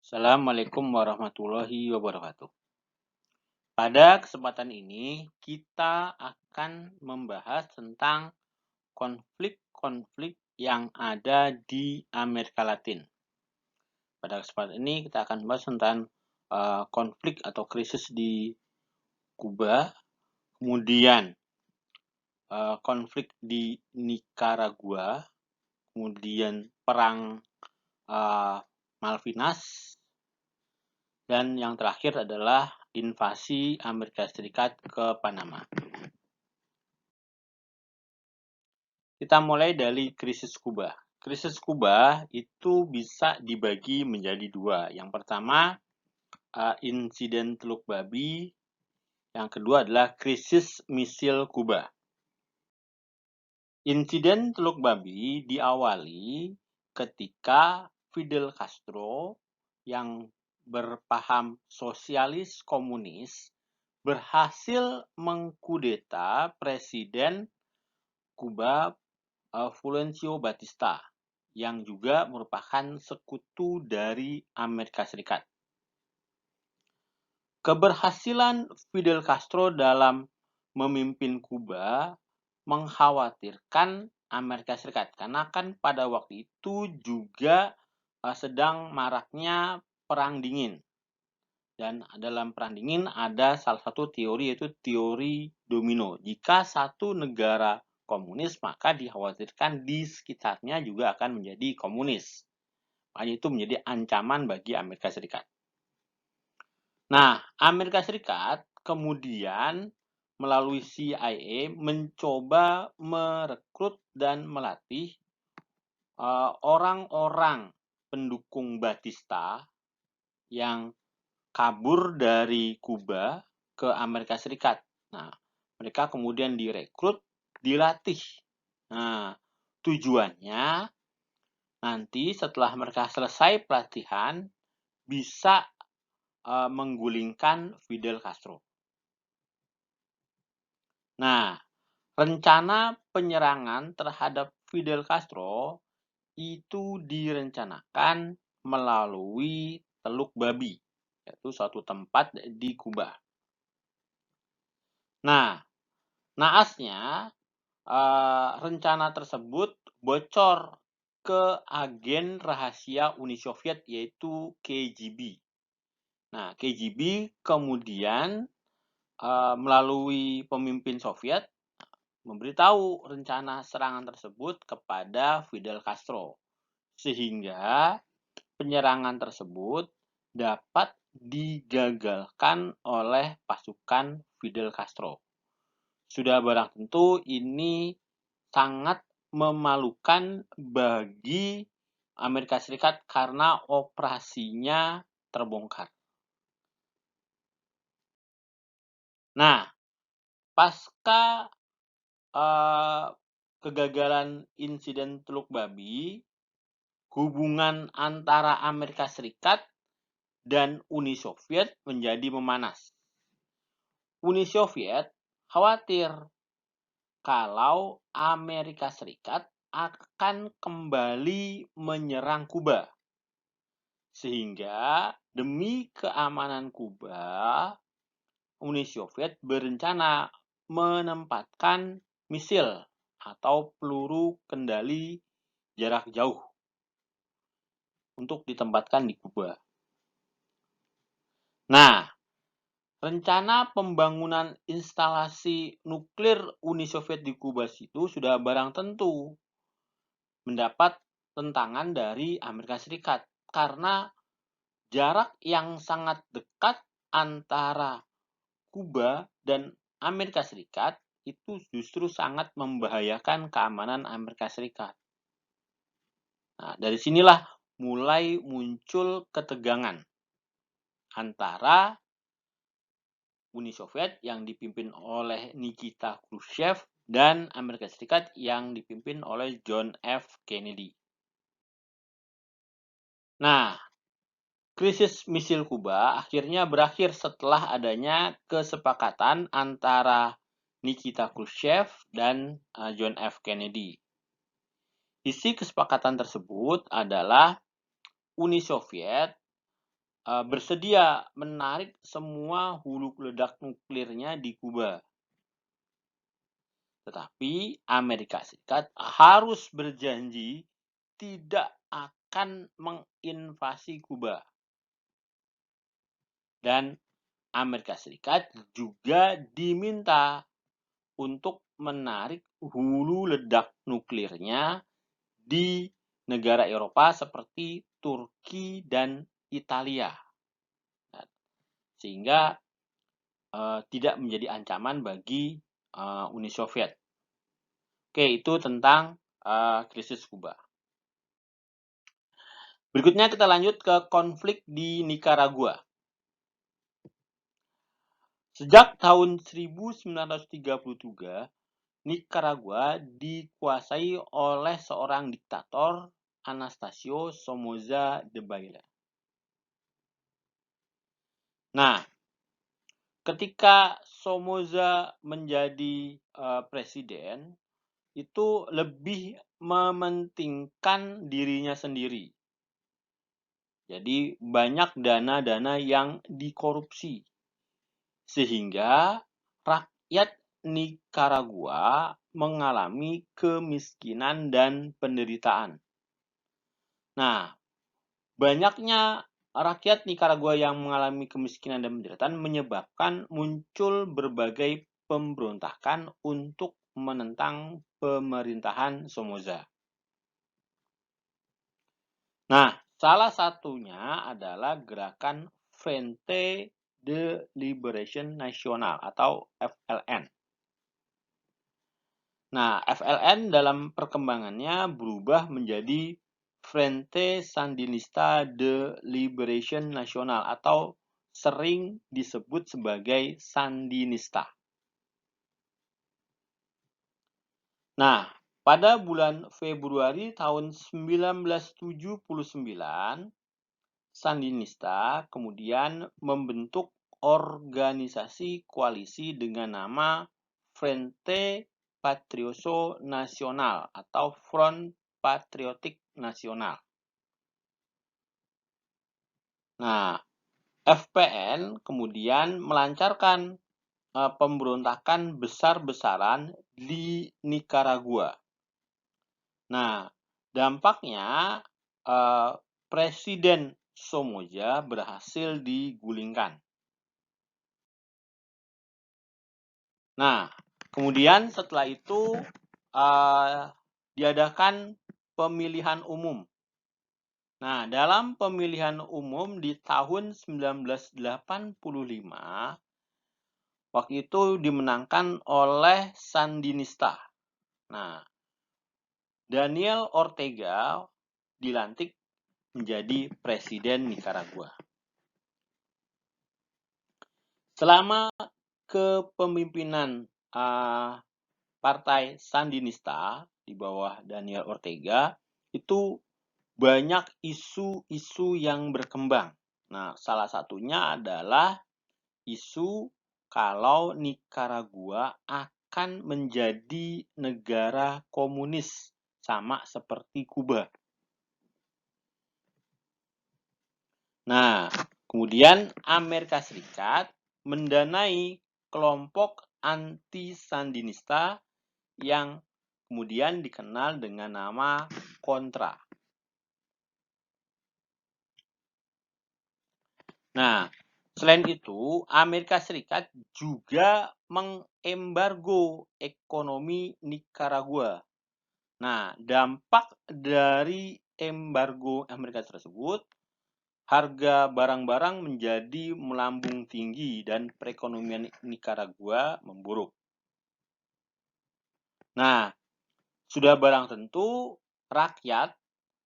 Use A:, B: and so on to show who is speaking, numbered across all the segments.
A: Assalamualaikum warahmatullahi wabarakatuh. Pada kesempatan ini, kita akan membahas tentang konflik-konflik yang ada di Amerika Latin. Pada kesempatan ini, kita akan membahas tentang konflik atau krisis di Kuba, kemudian konflik di Nicaragua, kemudian perang Malvinas, dan yang terakhir adalah invasi Amerika Serikat ke Panama. Kita mulai dari krisis Kuba. Krisis Kuba itu bisa dibagi menjadi dua. Yang pertama, insiden Teluk Babi. Yang kedua adalah krisis misil Kuba. Insiden Teluk Babi diawali ketika Fidel Castro yang berpaham sosialis komunis berhasil mengkudeta Presiden Kuba Fulgencio Batista yang juga merupakan sekutu dari Amerika Serikat. Keberhasilan Fidel Castro dalam memimpin Kuba mengkhawatirkan Amerika Serikat karena kan pada waktu itu juga sedang maraknya Perang Dingin. Dan dalam Perang Dingin ada salah satu teori yaitu teori domino. Jika satu negara komunis, maka dikhawatirkan di sekitarnya juga akan menjadi komunis. Makanya itu menjadi ancaman bagi Amerika Serikat. Nah, Amerika Serikat kemudian melalui CIA mencoba merekrut dan melatih orang-orang pendukung Batista yang kabur dari Kuba ke Amerika Serikat. Nah, mereka kemudian direkrut, dilatih. Nah, tujuannya nanti setelah mereka selesai pelatihan bisa menggulingkan Fidel Castro. Nah, rencana penyerangan terhadap Fidel Castro itu direncanakan melalui Teluk Babi, yaitu suatu tempat di Kuba. Nah, naasnya rencana tersebut bocor ke agen rahasia Uni Soviet yaitu KGB. Nah, KGB kemudian melalui pemimpin Soviet memberitahu rencana serangan tersebut kepada Fidel Castro, sehingga penyerangan tersebut dapat digagalkan oleh pasukan Fidel Castro. Sudah barang tentu ini sangat memalukan bagi Amerika Serikat karena operasinya terbongkar. Nah, pasca kegagalan insiden Teluk Babi, hubungan antara Amerika Serikat dan Uni Soviet menjadi memanas. Uni Soviet khawatir kalau Amerika Serikat akan kembali menyerang Kuba. Sehingga demi keamanan Kuba, Uni Soviet berencana menempatkan misil atau peluru kendali jarak jauh untuk ditempatkan di Kuba. Nah, rencana pembangunan instalasi nuklir Uni Soviet di Kuba itu sudah barang tentu mendapat tentangan dari Amerika Serikat karena jarak yang sangat dekat antara Kuba dan Amerika Serikat itu justru sangat membahayakan keamanan Amerika Serikat. Nah, dari sinilah mulai muncul ketegangan antara Uni Soviet yang dipimpin oleh Nikita Khrushchev dan Amerika Serikat yang dipimpin oleh John F. Kennedy. Nah, krisis misil Kuba akhirnya berakhir setelah adanya kesepakatan antara Nikita Khrushchev dan John F. Kennedy. Isi kesepakatan tersebut adalah Uni Soviet bersedia menarik semua hulu ledak nuklirnya di Kuba. Tetapi Amerika Serikat harus berjanji tidak akan menginvasi Kuba. Dan Amerika Serikat juga diminta untuk menarik hulu ledak nuklirnya di negara Eropa seperti Turki dan Italia. Sehingga tidak menjadi ancaman bagi Uni Soviet. Oke, itu tentang krisis Kuba. Berikutnya kita lanjut ke konflik di Nicaragua. Sejak tahun 1933, Nicaragua dikuasai oleh seorang diktator, Anastasio Somoza Debayle. Nah, ketika Somoza menjadi presiden, itu lebih mementingkan dirinya sendiri. Jadi banyak dana-dana yang dikorupsi. Sehingga rakyat Nicaragua mengalami kemiskinan dan penderitaan. Nah, banyaknya rakyat Nicaragua yang mengalami kemiskinan dan penderitaan menyebabkan muncul berbagai pemberontakan untuk menentang pemerintahan Somoza. Nah, salah satunya adalah gerakan Frente de Liberación Nacional atau FLN. Nah, FLN dalam perkembangannya berubah menjadi Frente Sandinista de Liberación Nacional atau sering disebut sebagai Sandinista. Nah, pada bulan Februari tahun 1979, Sandinista kemudian membentuk organisasi koalisi dengan nama Frente Patrioso Nacional atau Front Patriotik Nasional. Nah, FPN kemudian melancarkan pemberontakan besar-besaran di Nicaragua. Nah, dampaknya Presiden Somoza berhasil digulingkan. Nah, kemudian setelah itu diadakan pemilihan umum. Nah, dalam pemilihan umum di tahun 1985, waktu itu dimenangkan oleh Sandinista. Nah, Daniel Ortega dilantik menjadi presiden Nicaragua. Selama kepemimpinan Partai Sandinista di bawah Daniel Ortega, itu banyak isu-isu yang berkembang. Nah, salah satunya adalah isu kalau Nicaragua akan menjadi negara komunis sama seperti Kuba. Nah, kemudian Amerika Serikat mendanai kelompok anti-Sandinista yang kemudian dikenal dengan nama Contra. Nah, selain itu, Amerika Serikat juga mengembargo ekonomi Nicaragua. Nah, dampak dari embargo Amerika tersebut, harga barang-barang menjadi melambung tinggi dan perekonomian Nicaragua memburuk. Nah, sudah barang tentu rakyat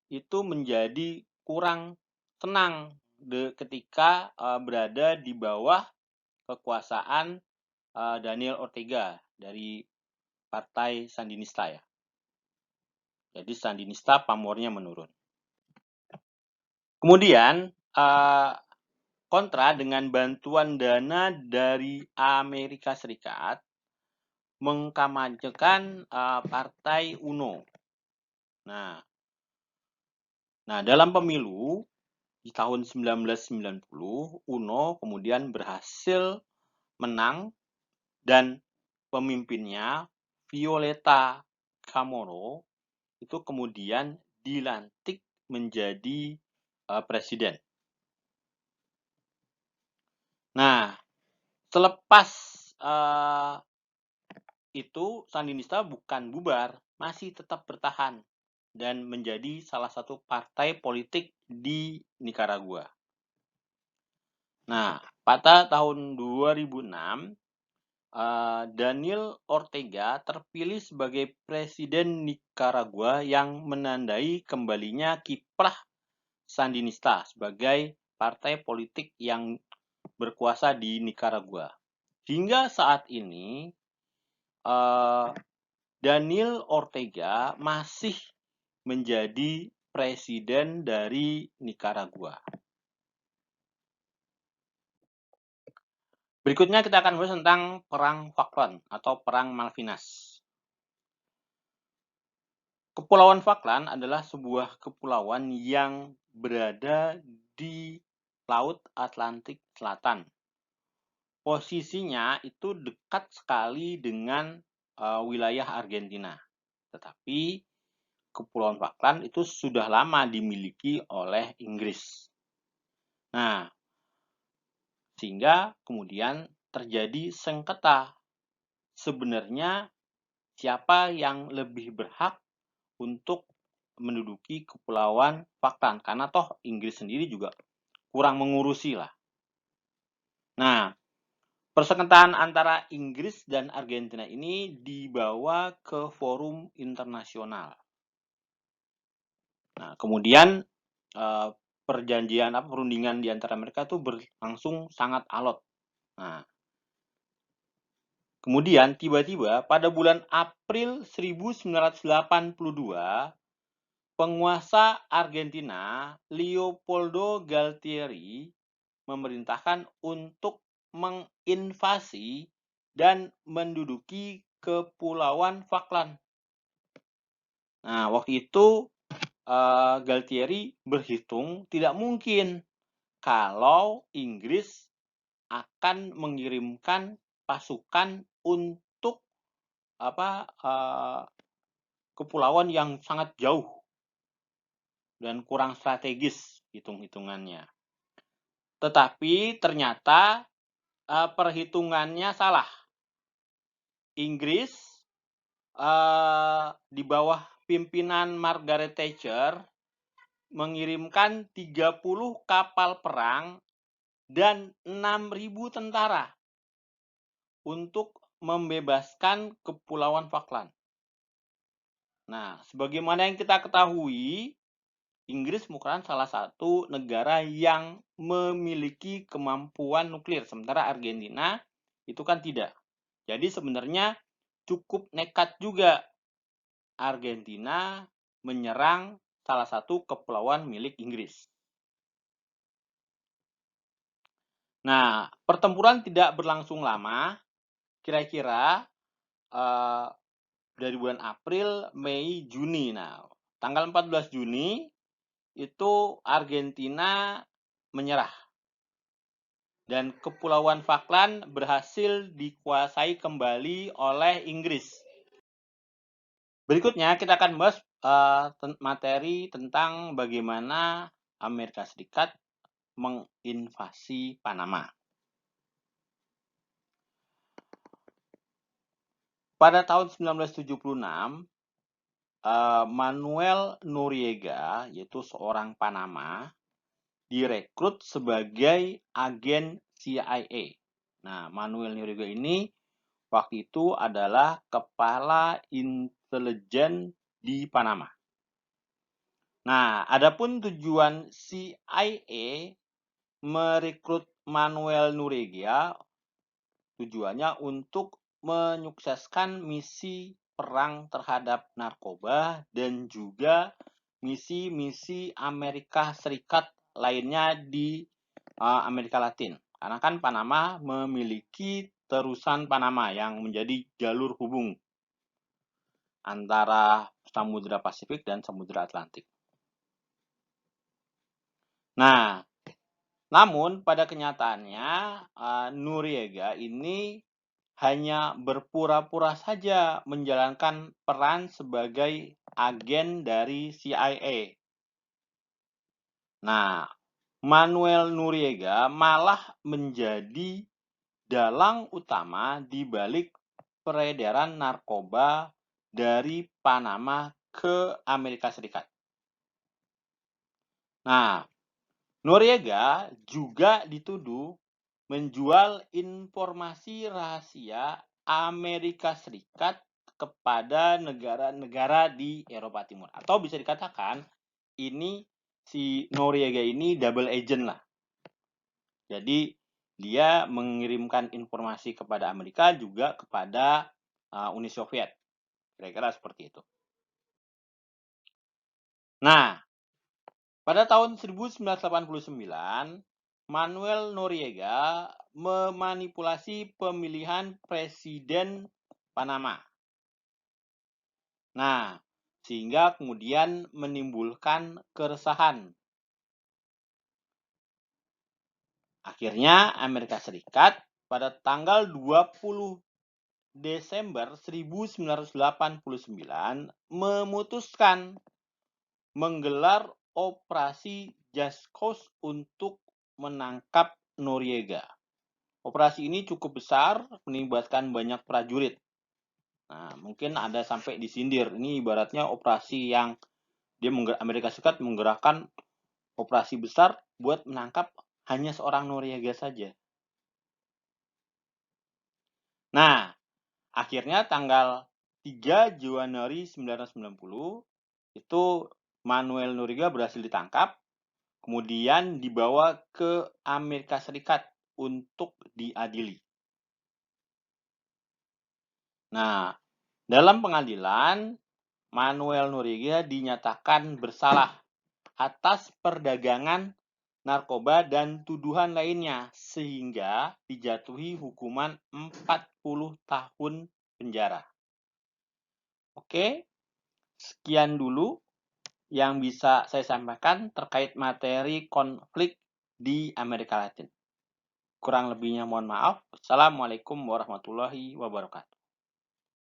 A: itu menjadi kurang tenang ketika berada di bawah kekuasaan Daniel Ortega dari Partai Sandinista ya. Jadi Sandinista pamornya menurun. Kemudian Contra dengan bantuan dana dari Amerika Serikat mengkampanyekan Partai UNO. Nah, dalam pemilu Di tahun 1990, UNO kemudian berhasil menang dan pemimpinnya, Violeta Chamorro, itu kemudian dilantik menjadi presiden. Nah, selepas itu Sandinista bukan bubar, masih tetap bertahan dan menjadi salah satu partai politik di Nicaragua. Nah, pada tahun 2006, Daniel Ortega terpilih sebagai presiden Nicaragua yang menandai kembalinya kiprah Sandinista sebagai partai politik yang berkuasa di Nicaragua. Hingga saat ini, Daniel Ortega masih menjadi presiden dari Nicaragua. Berikutnya kita akan bahas tentang Perang Falkland atau Perang Malvinas. Kepulauan Falkland adalah sebuah kepulauan yang berada di Laut Atlantik Selatan. Posisinya itu dekat sekali dengan wilayah Argentina. Tetapi Kepulauan Falkland itu sudah lama dimiliki oleh Inggris. Nah, sehingga kemudian terjadi sengketa. Sebenarnya siapa yang lebih berhak untuk menduduki Kepulauan Falkland? Karena toh Inggris sendiri juga kurang mengurusi lah. Nah, persengketaan antara Inggris dan Argentina ini dibawa ke forum internasional. Nah, kemudian perundingan di antara mereka itu berlangsung sangat alot. Nah, kemudian tiba-tiba pada bulan April 1982, penguasa Argentina Leopoldo Galtieri memerintahkan untuk menginvasi dan menduduki Kepulauan Falkland. Nah, waktu itu Galtieri berhitung tidak mungkin kalau Inggris akan mengirimkan pasukan untuk kepulauan yang sangat jauh dan kurang strategis hitung-hitungannya. Tetapi ternyata perhitungannya salah. Inggris di bawah pimpinan Margaret Thatcher mengirimkan 30 kapal perang dan 6.000 tentara untuk membebaskan Kepulauan Falkland. Nah, sebagaimana yang kita ketahui, Inggris merupakan salah satu negara yang memiliki kemampuan nuklir, sementara Argentina itu kan tidak. Jadi sebenarnya cukup nekat juga Argentina menyerang salah satu kepulauan milik Inggris. Nah, pertempuran tidak berlangsung lama, kira-kira dari bulan April, Mei, Juni. Nah, tanggal 14 Juni itu Argentina menyerah. Dan Kepulauan Falkland berhasil dikuasai kembali oleh Inggris. Berikutnya kita akan bahas materi tentang bagaimana Amerika Serikat menginvasi Panama. Pada tahun 1976, Manuel Noriega, yaitu seorang Panama, direkrut sebagai agen CIA. Nah, Manuel Noriega ini waktu itu adalah kepala intelijen di Panama. Nah, adapun tujuan CIA merekrut Manuel Noriega, tujuannya untuk menyukseskan misi perang terhadap narkoba dan juga misi-misi Amerika Serikat lainnya di Amerika Latin. Karena kan Panama memiliki terusan Panama yang menjadi jalur hubung antara Samudra Pasifik dan Samudra Atlantik. Nah, namun pada kenyataannya Noriega ini hanya berpura-pura saja menjalankan peran sebagai agen dari CIA. Nah, Manuel Noriega malah menjadi dalang utama di balik peredaran narkoba dari Panama ke Amerika Serikat. Nah, Noriega juga dituduh menjual informasi rahasia Amerika Serikat kepada negara-negara di Eropa Timur. Atau bisa dikatakan ini si Noriega ini double agent lah. Jadi dia mengirimkan informasi kepada Amerika juga kepada Uni Soviet. Kira-kira seperti itu. Nah, pada tahun 1989, Manuel Noriega memanipulasi pemilihan presiden Panama. Nah, sehingga kemudian menimbulkan keresahan. Akhirnya Amerika Serikat pada tanggal 20 Desember 1989 memutuskan menggelar operasi Just Cause untuk menangkap Noriega. Operasi ini cukup besar, melibatkan banyak prajurit. Nah, mungkin ada sampai disindir. Ini ibaratnya operasi yang Amerika Serikat menggerakkan operasi besar buat menangkap hanya seorang Noriega saja. Nah, akhirnya tanggal 3 Januari 1990 itu Manuel Noriega berhasil ditangkap, kemudian dibawa ke Amerika Serikat untuk diadili. Nah, dalam pengadilan, Manuel Noriega dinyatakan bersalah atas perdagangan narkoba dan tuduhan lainnya sehingga dijatuhi hukuman 40 tahun penjara. Oke, sekian dulu yang bisa saya sampaikan terkait materi konflik di Amerika Latin. Kurang lebihnya mohon maaf. Assalamualaikum warahmatullahi wabarakatuh.